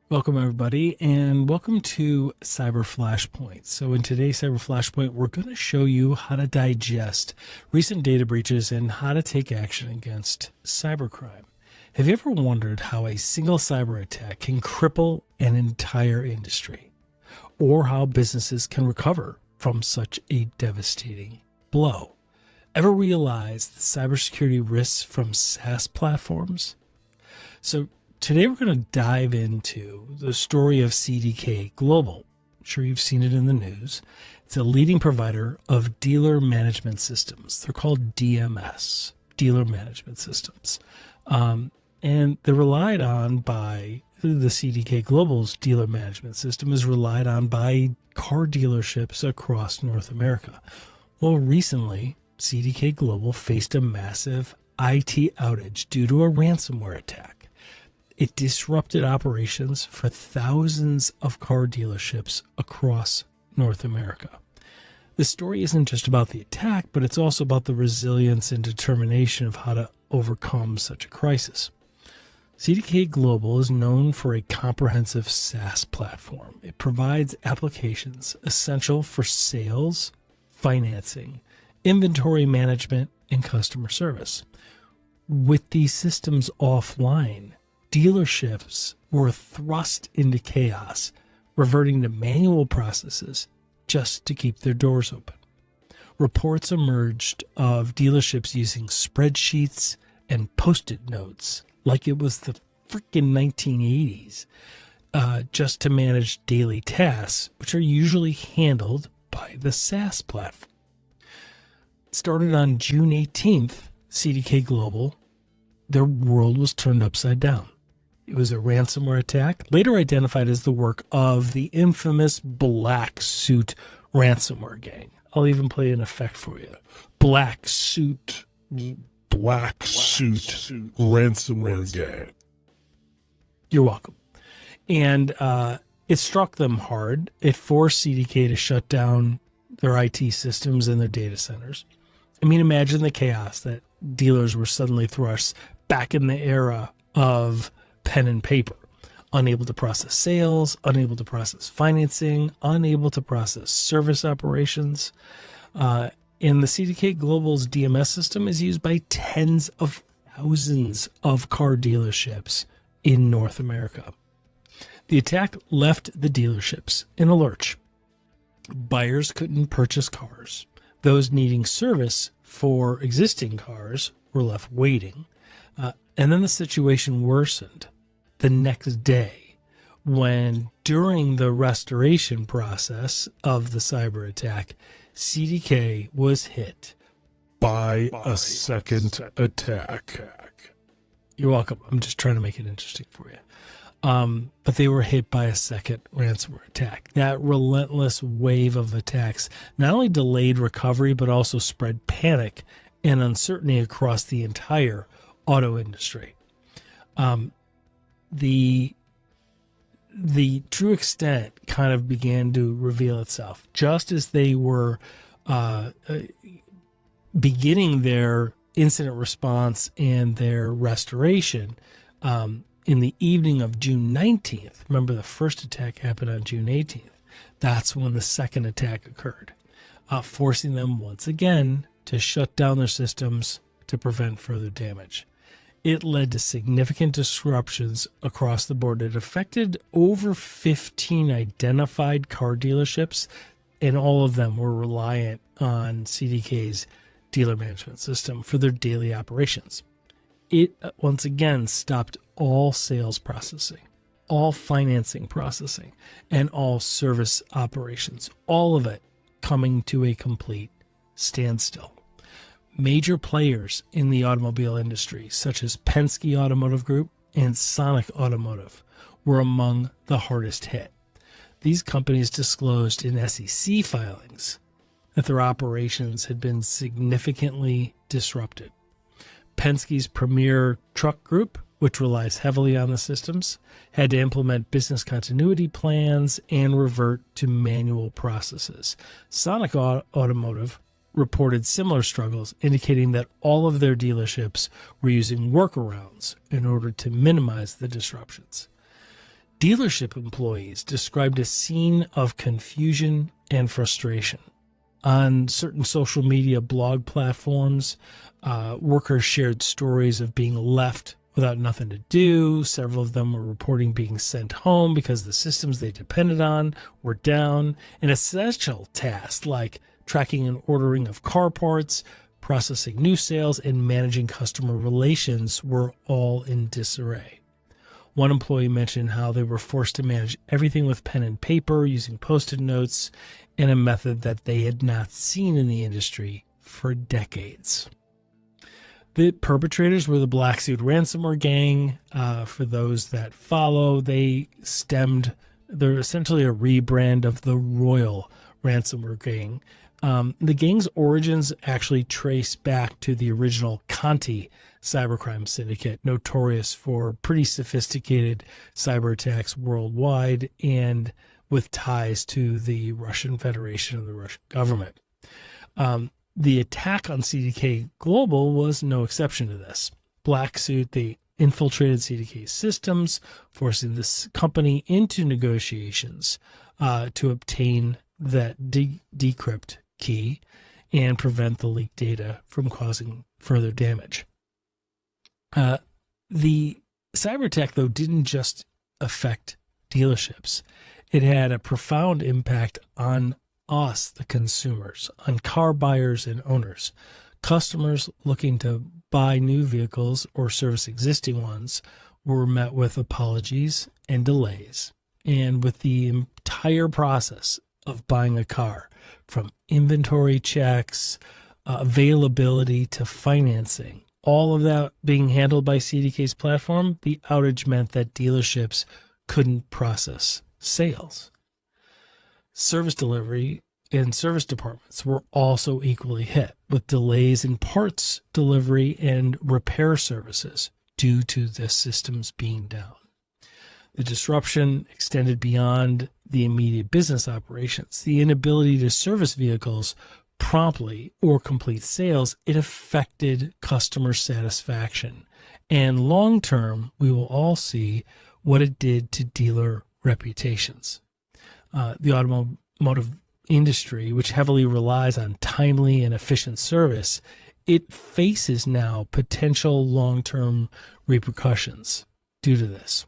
Welcome, everybody, and welcome to Cyber Flashpoint. So in today's Cyber Flashpoint, we're going to show you how to digest recent data breaches and how to take action against cybercrime. Have you ever wondered how a single cyber attack can cripple an entire industry, or how businesses can recover from such a devastating blow? Ever realized the cybersecurity risks from SaaS platforms? So today we're going to dive into the story of CDK Global. I'm sure you've seen it in the news. It's a leading provider of dealer management systems. They're called DMS, dealer management systems. And they're relied on by the CDK Global's dealer management system is relied on by car dealerships across North America. Well, recently, CDK Global faced a massive IT outage due to a ransomware attack. It disrupted operations for thousands of car dealerships across North America. The story isn't just about the attack, but it's also about the resilience and determination of how to overcome such a crisis. CDK Global is known for a comprehensive SaaS platform. It provides applications essential for sales, financing, inventory management, and customer service. With these systems offline, dealerships were thrust into chaos, reverting to manual processes just to keep their doors open. Reports emerged of dealerships using spreadsheets and post-it notes like it was the freaking 1980s, just to manage daily tasks, which are usually handled by the SaaS platform. It started on June 18th, CDK Global, their world was turned upside down. It was a ransomware attack, later identified as the work of the infamous Black Suit ransomware gang. I'll even play an effect for you. Black Suit ransomware gang. You're welcome. And it struck them hard. It forced CDK to shut down their IT systems and their data centers. I mean, imagine the chaos that dealers were suddenly thrust back in the era of pen and paper, unable to process sales, unable to process financing, unable to process service operations. And the CDK Global's DMS system is used by tens of thousands of car dealerships in North America. The attack left the dealerships in a lurch. Buyers couldn't purchase cars. Those needing service for existing cars were left waiting. And then the situation worsened the next day when, during the restoration process of the cyber attack, CDK was hit by a second attack. You're welcome. I'm just trying to make it interesting for you. But they were hit by a second ransomware attack. That relentless wave of attacks not only delayed recovery, but also spread panic and uncertainty across the entire auto industry. The true extent kind of began to reveal itself just as they were beginning their incident response and their restoration. In the evening of June 19th, remember the first attack happened on June 18th. That's when the second attack occurred, forcing them once again to shut down their systems to prevent further damage. It led to significant disruptions across the board. It affected over 15 identified car dealerships, and all of them were reliant on CDK's dealer management system for their daily operations. It once again stopped all sales processing, all financing processing, and all service operations, all of it coming to a complete standstill. Major players in the automobile industry, such as Penske Automotive Group and Sonic Automotive, were among the hardest hit. These companies disclosed in SEC filings that their operations had been significantly disrupted. Penske's Premier Truck Group which relies heavily on the systems, had to implement business continuity plans and revert to manual processes. Sonic Automotive reported similar struggles, indicating that all of their dealerships were using workarounds in order to minimize the disruptions. Dealership employees described a scene of confusion and frustration. On certain social media blog platforms, workers shared stories of being left without nothing to do. Several of them were reporting being sent home because the systems they depended on were down. And essential tasks like tracking and ordering of car parts, processing new sales, and managing customer relations were all in disarray. One employee mentioned how they were forced to manage everything with pen and paper using Post-it notes in a method that they had not seen in the industry for decades. The perpetrators were the Black Suit ransomware gang. For those that follow, they're essentially a rebrand of the Royal ransomware gang. The gang's origins actually trace back to the original Conti cybercrime syndicate, notorious for pretty sophisticated cyber attacks worldwide and with ties to the Russian Federation and the Russian government. The attack on CDK Global was no exception to this. Black Suit, they infiltrated CDK systems, forcing this company into negotiations to obtain that decrypt key and prevent the leaked data from causing further damage. The cyber attack, though, didn't just affect dealerships. It had a profound impact on us, the consumers, on car buyers and owners. Customers looking to buy new vehicles or service existing ones were met with apologies and delays. And with the entire process of buying a car, from inventory checks, availability to financing, all of that being handled by CDK's platform, the outage meant that dealerships couldn't process sales. Service delivery and service departments were also equally hit, with delays in parts delivery and repair services due to the systems being down. The disruption extended beyond the immediate business operations. The inability to service vehicles promptly or complete sales, it affected customer satisfaction. And long term, we will all see what it did to dealer reputations. The automotive industry, which heavily relies on timely and efficient service, it faces now potential long-term repercussions due to this.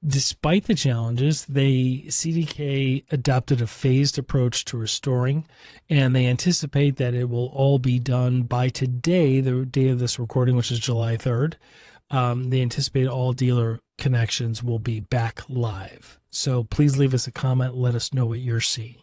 Despite the challenges, CDK adopted a phased approach to restoring, and they anticipate that it will all be done by today, the day of this recording, which is July 3rd. They anticipate all dealer connections will be back live. So please leave us a comment. Let us know what you're seeing.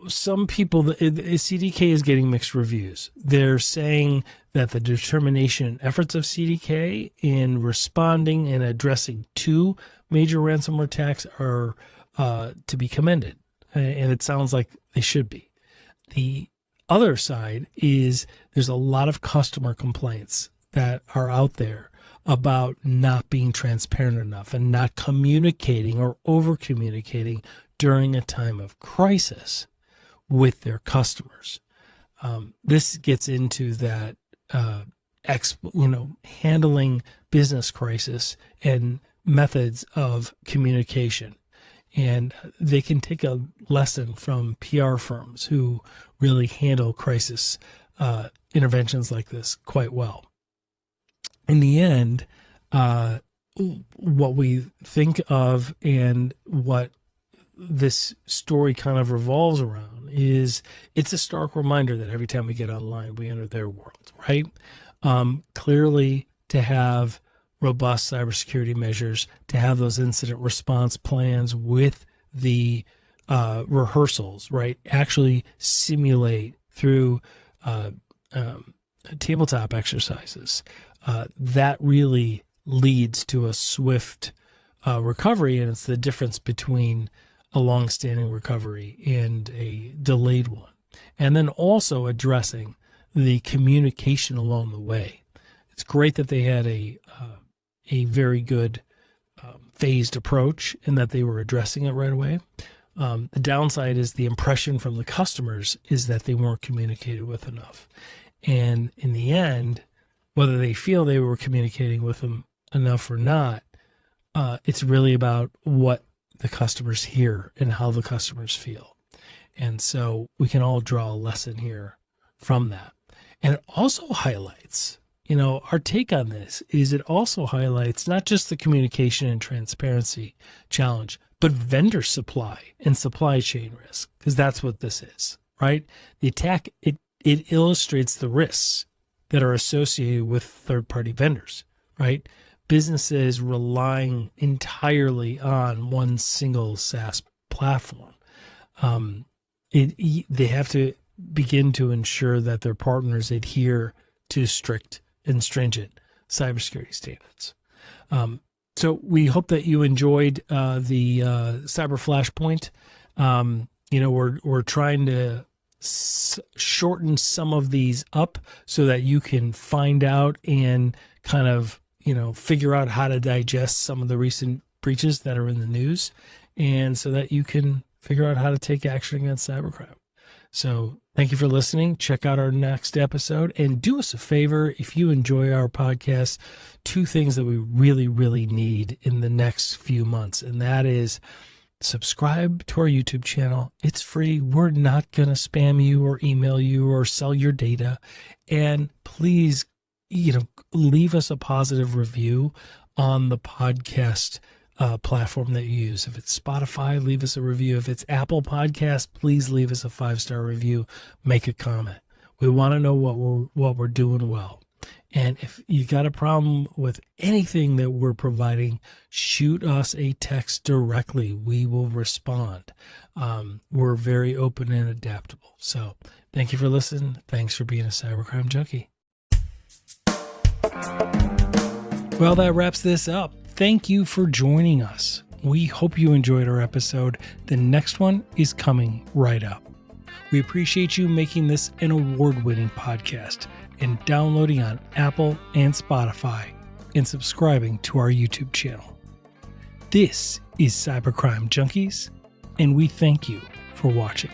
Some people, CDK is getting mixed reviews. They're saying that the determination and efforts of CDK in responding and addressing two major ransomware attacks are to be commended. And it sounds like they should be. The other side is there's a lot of customer complaints that are out there about not being transparent enough and not communicating or over communicating during a time of crisis with their customers. This gets into that, handling business crisis and methods of communication. And they can take a lesson from PR firms who really handle crisis interventions like this quite well. In the end, what we think of and what this story kind of revolves around is it's a stark reminder that every time we get online, we enter their world, right? Clearly, to have robust cybersecurity measures, to have those incident response plans with the rehearsals, right? Actually simulate through tabletop exercises. That really leads to a swift recovery, and it's the difference between a long-standing recovery and a delayed one. And then also addressing the communication along the way. It's great that they had a very good phased approach and that they were addressing it right away. The downside is the impression from the customers is that they weren't communicated with enough. And in the end, whether they feel they were communicating with them enough or not, it's really about what the customers hear and how the customers feel. And so we can all draw a lesson here from that. And it also highlights, our take on this is it also highlights not just the communication and transparency challenge, but vendor supply and supply chain risk, because that's what this is, right? The attack, it illustrates the risks that are associated with third-party vendors, right? Businesses relying entirely on one single SaaS platform. They have to begin to ensure that their partners adhere to strict and stringent cybersecurity standards. So we hope that you enjoyed the Cyber Flashpoint. We're trying to shorten some of these up so that you can find out and kind of, figure out how to digest some of the recent breaches that are in the news, and so that you can figure out how to take action against cybercrime. So thank you for listening. Check out our next episode, and do us a favor. If you enjoy our podcast, 2 things that we really, really need in the next few months, and that is subscribe to our YouTube channel. It's free. We're not going to spam you or email you or sell your data. And please, leave us a positive review on the podcast platform that you use. If it's Spotify, leave us a review. If it's Apple Podcast, please leave us a 5-star review. Make a comment. We want to know what we're doing well. And if you got a problem with anything that we're providing, shoot us a text directly. We will respond. We're very open and adaptable. So thank you for listening. Thanks for being a cybercrime junkie. Well, that wraps this up. Thank you for joining us. We hope you enjoyed our episode. The next one is coming right up. We appreciate you making this an award-winning podcast and downloading on Apple and Spotify and subscribing to our YouTube channel. This is Cybercrime Junkies, and we thank you for watching.